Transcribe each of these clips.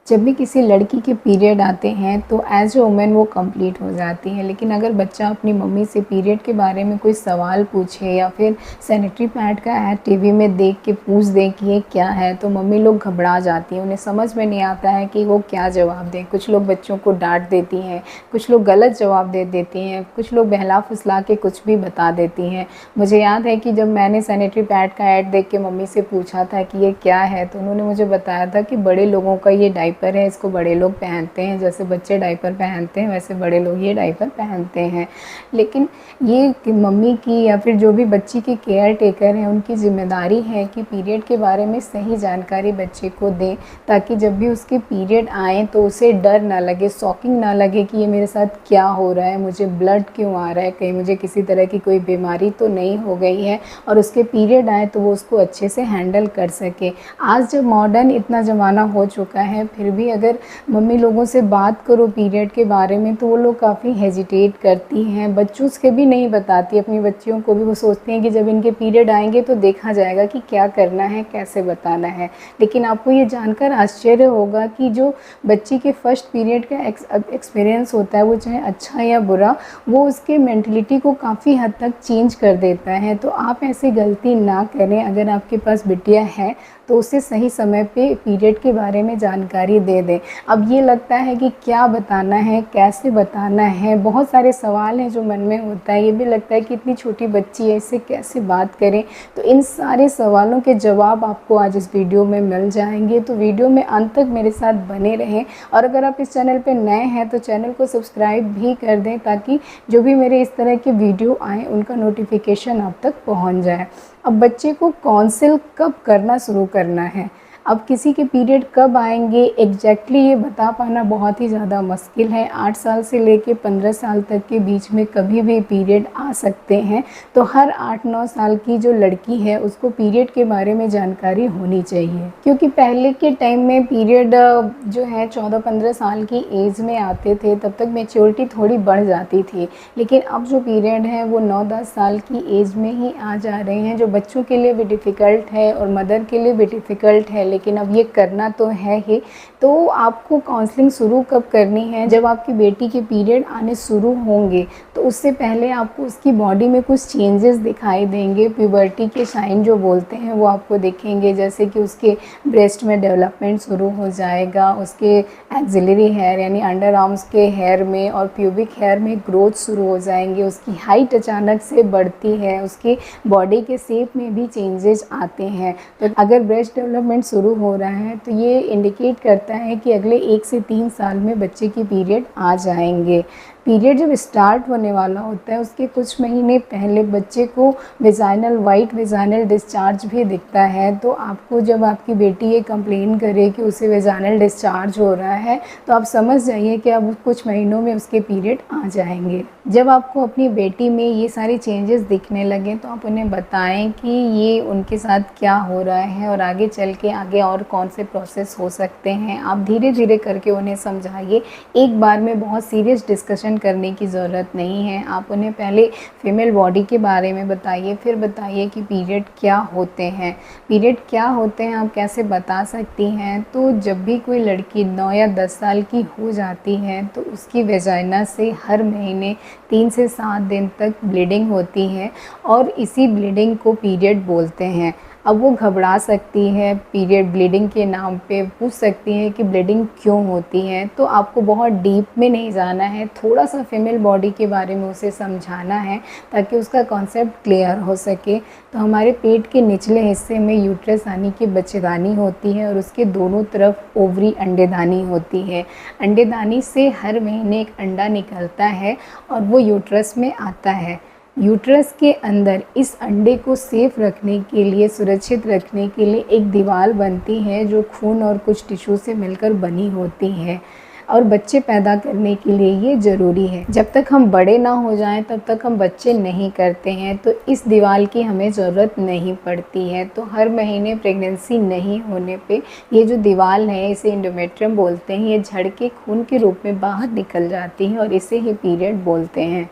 जब भी किसी लड़की के पीरियड आते हैं तो एज ए वुमेन वो कंप्लीट हो जाती है, लेकिन अगर बच्चा अपनी मम्मी से पीरियड के बारे में कोई सवाल पूछे या फिर सैनिटरी पैड का ऐड टीवी में देख के पूछ दे कि ये क्या है, तो मम्मी लोग घबरा जाती हैं। उन्हें समझ में नहीं आता है कि वो क्या जवाब दें। कुछ लोग बच्चों को डांट देती हैं, कुछ लोग गलत जवाब दे देती हैं, कुछ लोग बहला फुसला के कुछ भी बता देती हैं। मुझे याद है कि जब मैंने सैनिटरी पैड का ऐड देख के मम्मी से पूछा था कि ये क्या है, तो उन्होंने मुझे बताया था कि बड़े लोगों का ये डायपर है, इसको बड़े लोग पहनते हैं। जैसे बच्चे डायपर पहनते हैं वैसे बड़े लोग ये डायपर पहनते हैं। लेकिन ये कि मम्मी की या फिर जो भी बच्ची की केयर टेकर हैं, उनकी ज़िम्मेदारी है कि पीरियड के बारे में सही जानकारी बच्चे को दें, ताकि जब भी उसके पीरियड आए तो उसे डर ना लगे, शॉकिंग ना लगे कि ये मेरे साथ क्या हो रहा है, मुझे ब्लड क्यों आ रहा है, कहीं मुझे किसी तरह की कोई बीमारी तो नहीं हो गई है। और उसके पीरियड आए तो वो उसको अच्छे से हैंडल कर सके। आज जब मॉडर्न इतना ज़माना हो चुका है, फिर भी अगर मम्मी लोगों से बात करो पीरियड के बारे में तो वो लोग काफ़ी हेजिटेट करती हैं। बच्चों से भी नहीं बताती, अपनी बच्चियों को भी। वो सोचती हैं कि जब इनके पीरियड आएंगे तो देखा जाएगा कि क्या करना है, कैसे बताना है। लेकिन आपको ये जानकर आश्चर्य होगा कि जो बच्ची के फर्स्ट पीरियड का एक्सपीरियंस होता है, वो चाहे अच्छा या बुरा, वो उसके मेंटलिटी को काफ़ी हद तक चेंज कर देता है। तो आप ऐसी गलती ना करें। अगर आपके पास बिटिया है तो उसे सही समय पे पीरियड के बारे में जानकारी दे दें। अब ये लगता है कि क्या बताना है, कैसे बताना है, बहुत सारे सवाल हैं जो मन में होता है। ये भी लगता है कि इतनी छोटी बच्ची है, इससे कैसे बात करें। तो इन सारे सवालों के जवाब आपको आज इस वीडियो में मिल जाएंगे। तो वीडियो में अंत तक मेरे साथ बने रहें। और अगर आप इस चैनल पर नए हैं तो चैनल को सब्सक्राइब भी कर दें, ताकि जो भी मेरे इस तरह के वीडियो आएँ उनका नोटिफिकेशन आप तक पहुँच जाए। अब बच्चे को काउंसिल कब करना शुरू करना है, अब किसी के पीरियड कब आएंगे एग्जैक्टली ये बता पाना बहुत ही ज़्यादा मुश्किल है। 8 साल से लेके 15 साल तक के बीच में कभी भी पीरियड आ सकते हैं। तो हर 8-9 साल की जो लड़की है उसको पीरियड के बारे में जानकारी होनी चाहिए, क्योंकि पहले के टाइम में पीरियड जो है 14-15 साल की एज में आते थे, तब तक मेच्योरिटी थोड़ी बढ़ जाती थी। लेकिन अब जो पीरियड है वो 9-10 साल की एज में ही आ जा रहे हैं, जो बच्चों के लिए भी डिफ़िकल्ट है और मदर के लिए भी डिफ़िकल्ट है। लेकिन अब ये करना तो है ही। तो आपको काउंसलिंग शुरू कब करनी है, जब आपकी बेटी के पीरियड आने शुरू होंगे। तो उससे पहले आपको उसकी बॉडी में कुछ चेंजेस दिखाई देंगे। प्यूबर्टी के साइन जो बोलते हैं वो आपको दिखेंगे, जैसे कि उसके ब्रेस्ट में डेवलपमेंट शुरू हो जाएगा, उसके एक्सिलरी हेयर यानी अंडर आर्म्स के हेयर में और प्यूबिक हेयर में ग्रोथ शुरू हो जाएंगे, उसकी हाइट अचानक से बढ़ती है, उसकी बॉडी के शेप में भी चेंजेस आते हैं। तो अगर ब्रेस्ट डेवलपमेंट शुरू हो रहा है तो ये इंडिकेट करता है कि अगले 1 से 3 साल में बच्चे की पीरियड आ जाएंगे। पीरियड जब स्टार्ट होने वाला होता है उसके कुछ महीने पहले बच्चे को वेजाइनल वाइट वेजाइनल डिस्चार्ज भी दिखता है। तो आपको जब आपकी बेटी ये कंप्लेन करे कि उसे वेजाइनल डिस्चार्ज हो रहा है, तो आप समझ जाइए कि अब कुछ महीनों में उसके पीरियड आ जाएंगे। जब आपको अपनी बेटी में ये सारे चेंजेस दिखने लगे तो आप उन्हें बताएं कि ये उनके साथ क्या हो रहा है और आगे चल के आगे और कौन से प्रोसेस हो सकते हैं। आप धीरे धीरे करके उन्हें समझाइए। एक बार में बहुत सीरियस डिस्कशन करने की ज़रूरत नहीं है। आप उन्हें पहले फीमेल बॉडी के बारे में बताइए, फिर बताइए कि पीरियड क्या होते हैं। पीरियड क्या होते हैं आप कैसे बता सकती हैं। तो जब भी कोई लड़की 9 या 10 साल की हो जाती है तो उसकी वेजाइना से हर महीने 3 से 7 दिन तक ब्लीडिंग होती है, और इसी ब्लीडिंग को पीरियड बोलते हैं। अब वो घबरा सकती है, पीरियड ब्लीडिंग के नाम पे पूछ सकती है कि ब्लीडिंग क्यों होती है। तो आपको बहुत डीप में नहीं जाना है, थोड़ा सा फीमेल बॉडी के बारे में उसे समझाना है ताकि उसका कॉन्सेप्ट क्लियर हो सके। तो हमारे पेट के निचले हिस्से में यूट्रस यानी कि बच्चेदानी होती है, और उसके दोनों तरफ ओवरी अंडेदानी होती है। अंडेदानी से हर महीने एक अंडा निकलता है और वो यूट्रस में आता है। यूट्रस के अंदर इस अंडे को सेफ रखने के लिए, सुरक्षित रखने के लिए एक दीवार बनती है जो खून और कुछ टिश्यू से मिलकर बनी होती है, और बच्चे पैदा करने के लिए ये ज़रूरी है। जब तक हम बड़े ना हो जाएं तब तक हम बच्चे नहीं करते हैं, तो इस दीवार की हमें ज़रूरत नहीं पड़ती है। तो हर महीने प्रेगनेंसी नहीं होने पे ये जो दीवार है, इसे एंडोमेट्रियम बोलते हैं, ये झड़ के खून के रूप में बाहर निकल जाती है और इसे ही पीरियड बोलते हैं।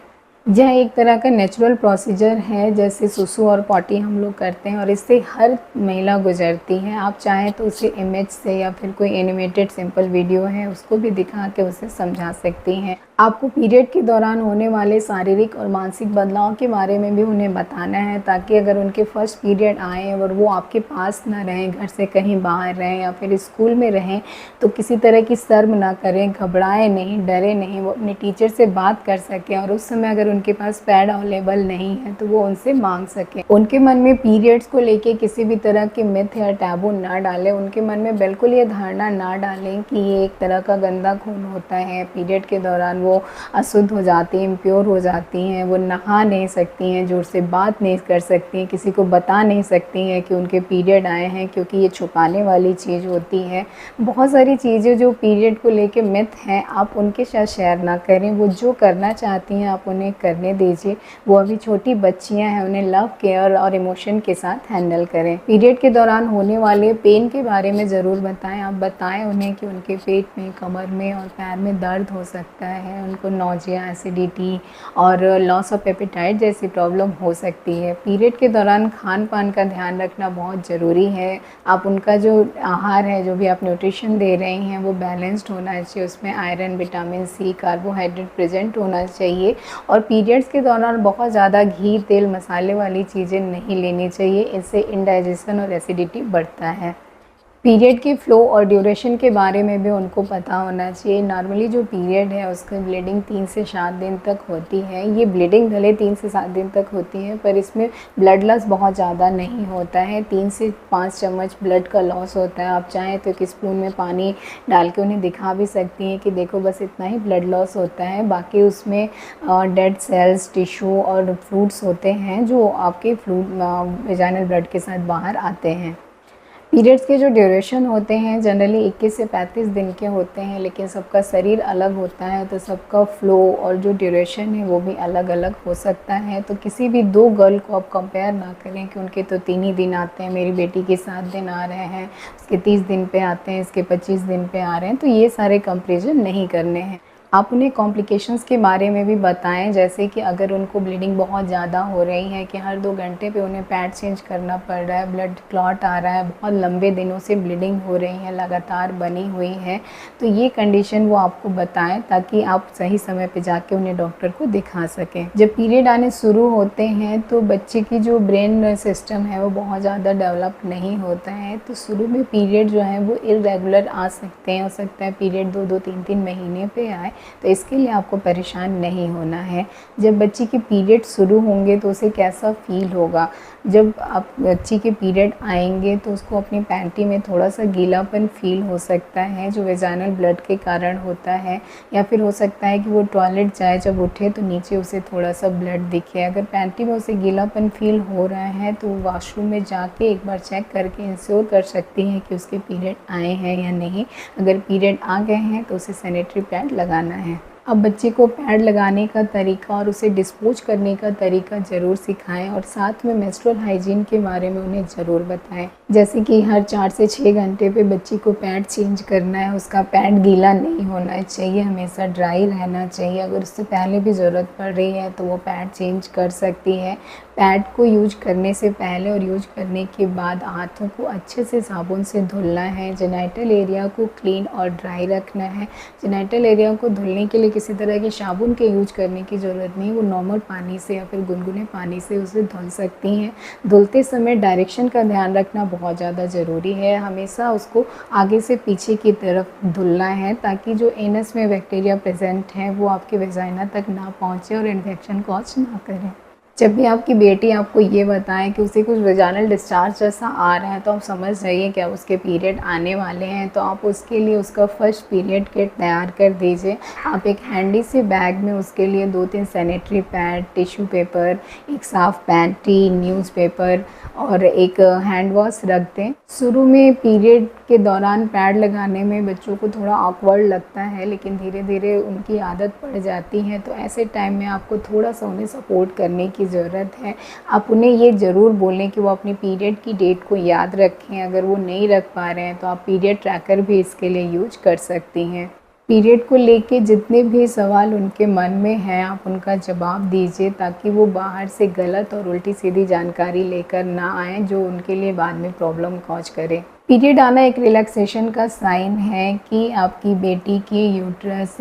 यह एक तरह का नेचुरल प्रोसीजर है, जैसे सुसु और पॉटी हम लोग करते हैं और इससे हर महिला गुजरती है। आप चाहें तो उसे इमेज से या फिर कोई एनिमेटेड सिंपल वीडियो है उसको भी दिखा के उसे समझा सकती हैं। आपको पीरियड के दौरान होने वाले शारीरिक और मानसिक बदलाव के बारे में भी उन्हें बताना है, ताकि अगर उनके फर्स्ट पीरियड आए और वो आपके पास ना रहें, घर से कहीं बाहर रहें या फिर स्कूल में रहें, तो किसी तरह की शर्म ना करें, घबराएं नहीं, डरे नहीं, वो अपने टीचर से बात कर सकें और उस समय अगर उनके पास पैड अवेलेबल नहीं है तो वो उनसे मांग सकें। उनके मन में पीरियड्स को लेके किसी भी तरह के मिथ या टैबू ना डालें, उनके मन में बिल्कुल ये धारणा ना डालें कि ये एक तरह का गंदा खून होता है, पीरियड के दौरान वो अशुद्ध हो जाती हैं, इम्प्योर हो जाती हैं, वो नहा नहीं सकती हैं, जोर से बात नहीं कर सकती हैं, किसी को बता नहीं सकती हैं कि उनके पीरियड आए हैं, क्योंकि ये छुपाने वाली चीज़ होती है। बहुत सारी चीज़ें जो पीरियड को लेके मिथ हैं, आप उनके साथ शेयर ना करें। वो जो करना चाहती हैं आप उन्हें करने दीजिए। वो अभी छोटी बच्चियां हैं, उन्हें लव, केयर और इमोशन के साथ हैंडल करें। पीरियड के दौरान होने वाले पेन के बारे में ज़रूर बताएं। आप बताएं उन्हें कि उनके पेट में, कमर में और पैर में दर्द हो सकता है, उनको नोजिया, एसिडिटी और लॉस ऑफ एपेटाइट जैसी प्रॉब्लम हो सकती है। पीरियड के दौरान खान पान का ध्यान रखना बहुत ज़रूरी है। आप उनका जो आहार है, जो भी आप न्यूट्रिशन दे रहे हैं, वो बैलेंस्ड होना चाहिए। उसमें iron, vitamin C, carbohydrate present होना चाहिए। और पीरियड्स के दौरान बहुत ज़्यादा घी, तेल, मसाले वाली चीज़ें नहीं लेनी चाहिए, इससे इंडाइजेशन और एसिडिटी बढ़ता है। पीरियड की फ़्लो और ड्यूरेशन के बारे में भी उनको पता होना चाहिए। नॉर्मली जो पीरियड है उसकी ब्लीडिंग 3 से 7 दिन तक होती है। ये ब्लीडिंग भले 3 से 7 दिन तक होती है, पर इसमें ब्लड लॉस बहुत ज़्यादा नहीं होता है। 3 से 5 चम्मच ब्लड का लॉस होता है। आप चाहें तो एक स्पून में पानी डाल के उन्हें दिखा भी सकती हैं कि देखो बस इतना ही ब्लड लॉस होता है। बाकी उसमें डेड सेल्स, टिश्यू और फ्लूइड्स होते हैं जो आपके वेजाइनल ब्लड के साथ बाहर आते हैं। पीरियड्स के जो ड्यूरेशन होते हैं जनरली 21 से 35 दिन के होते हैं, लेकिन सबका शरीर अलग होता है तो सबका फ़्लो और जो ड्यूरेशन है वो भी अलग अलग हो सकता है। तो किसी भी 2 गर्ल को आप कंपेयर ना करें कि उनके तो 3 ही दिन आते हैं, मेरी बेटी के 7 दिन आ रहे हैं, उसके 30 दिन पे आते हैं, इसके 25 दिन पे आ रहे हैं, तो ये सारे कंपेरिजन नहीं करने हैं। आप उन्हें कॉम्प्लिकेशंस के बारे में भी बताएं, जैसे कि अगर उनको ब्लीडिंग बहुत ज़्यादा हो रही है कि हर 2 घंटे पे उन्हें पैड चेंज करना पड़ रहा है, ब्लड क्लॉट आ रहा है, बहुत लंबे दिनों से ब्लीडिंग हो रही है, लगातार बनी हुई है, तो ये कंडीशन वो आपको बताएं ताकि आप सही समय पे जाके उन्हें डॉक्टर को दिखा सकें। जब पीरियड आने शुरू होते हैं तो बच्चे की जो ब्रेन सिस्टम है वो बहुत ज़्यादा डेवलप नहीं होता है, तो शुरू में पीरियड जो है वो इरेगुलर आ सकते हैं। हो सकता है पीरियड 2-2, 3-3 महीने पे आए, तो इसके लिए आपको परेशान नहीं होना है। जब बच्ची के पीरियड शुरू होंगे तो उसे कैसा फ़ील होगा, जब आप बच्ची के पीरियड आएंगे तो उसको अपनी पैंटी में थोड़ा सा गीलापन फ़ील हो सकता है जो वेजाइनल ब्लड के कारण होता है, या फिर हो सकता है कि वो टॉयलेट जाए, जब उठे तो नीचे उसे थोड़ा सा ब्लड दिखे। अगर पैंटी में उसे गीलापन फ़ील हो रहा है तो वो वॉशरूम में जाके एक बार चेक करके इंश्योर कर सकती हैं कि उसके पीरियड आए हैं या नहीं। अगर पीरियड आ गए हैं तो उसे सैनिटरी पैड लगाना है। अब बच्चे को पैड लगाने का तरीका और उसे डिस्पोज करने का तरीका ज़रूर सिखाएं और साथ में मेंस्ट्रुअल हाइजीन के बारे में उन्हें ज़रूर बताएं, जैसे कि हर 4 से 6 घंटे पे बच्ची को पैड चेंज करना है। उसका पैड गीला नहीं होना चाहिए, हमेशा ड्राई रहना चाहिए। अगर उससे पहले भी ज़रूरत पड़ रही है तो वो पैड चेंज कर सकती है। पैड को यूज करने से पहले और यूज करने के बाद हाथों को अच्छे से साबुन से धुलना है। जेनिटल एरिया को क्लीन और ड्राई रखना है। जेनिटल एरिया को धुलने के लिए किसी तरह के साबुन के यूज करने की ज़रूरत नहीं, वो नॉर्मल पानी से या फिर गुनगुने पानी से उसे धुल सकती हैं। धुलते समय डायरेक्शन का ध्यान रखना बहुत ज़्यादा ज़रूरी है। हमेशा उसको आगे से पीछे की तरफ धुलना है ताकि जो एनस में बैक्टीरिया प्रेजेंट है वो आपके वेजाइना तक ना पहुँचे और इन्फेक्शन कॉज ना करें। जब भी आपकी बेटी आपको ये बताए कि उसे कुछ वेजाइनल डिस्चार्ज जैसा आ रहा है तो आप समझ जाइए कि अब उसके पीरियड आने वाले हैं। तो आप उसके लिए उसका फर्स्ट पीरियड किट तैयार कर दीजिए। आप एक हैंडी से बैग में उसके लिए 2-3 सैनिटरी पैड, टिश्यू पेपर, एक साफ़ पैंटी, न्यूज़पेपर और एक हैंड वॉश रख दें। शुरू में पीरियड के दौरान पैड लगाने में बच्चों को थोड़ा ऑकवर्ड लगता है, लेकिन धीरे धीरे उनकी आदत पड़ जाती है। तो ऐसे टाइम में आपको थोड़ा सा उन्हें सपोर्ट करने की ज़रूरत है। आप उन्हें ये ज़रूर बोलें कि वो अपनी पीरियड की डेट को याद रखें। अगर वो नहीं रख पा रहे हैं तो आप पीरियड ट्रैकर भी इसके लिए यूज कर सकती हैं। पीरियड को लेके जितने भी सवाल उनके मन में हैं आप उनका जवाब दीजिए, ताकि वो बाहर से गलत और उल्टी सीधी जानकारी लेकर ना आएँ जो उनके लिए बाद में प्रॉब्लम कॉज करे। पीरियड आना एक रिलैक्सेशन का साइन है कि आपकी बेटी की यूट्रस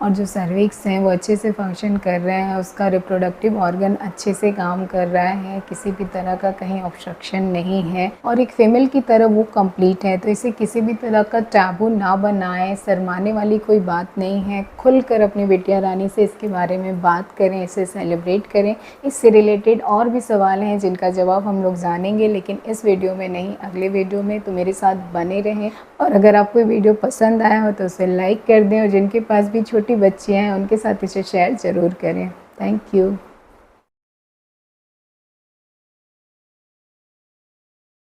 और जो सर्विक्स हैं वो अच्छे से फंक्शन कर रहे हैं, उसका रिप्रोडक्टिव ऑर्गन अच्छे से काम कर रहा है, किसी भी तरह का कहीं ऑब्स्ट्रक्शन नहीं है और एक फीमेल की तरह वो कंप्लीट है। तो इसे किसी भी तरह का टैबू ना बनाएं, शर्माने वाली कोई बात नहीं है। खुलकर अपनी बिटिया रानी से इसके बारे में बात करें, इसे सेलिब्रेट करें। इससे रिलेटेड और भी सवाल हैं जिनका जवाब हम लोग जानेंगे, लेकिन इस वीडियो में नहीं, अगले वीडियो में। तो मेरे साथ बने रहें और अगर आपको वीडियो पसंद आया हो तो उसे लाइक कर दें और जिनके पास भी छोटी बच्चियां हैं उनके साथ इसे शेयर ज़रूर करें। Thank you.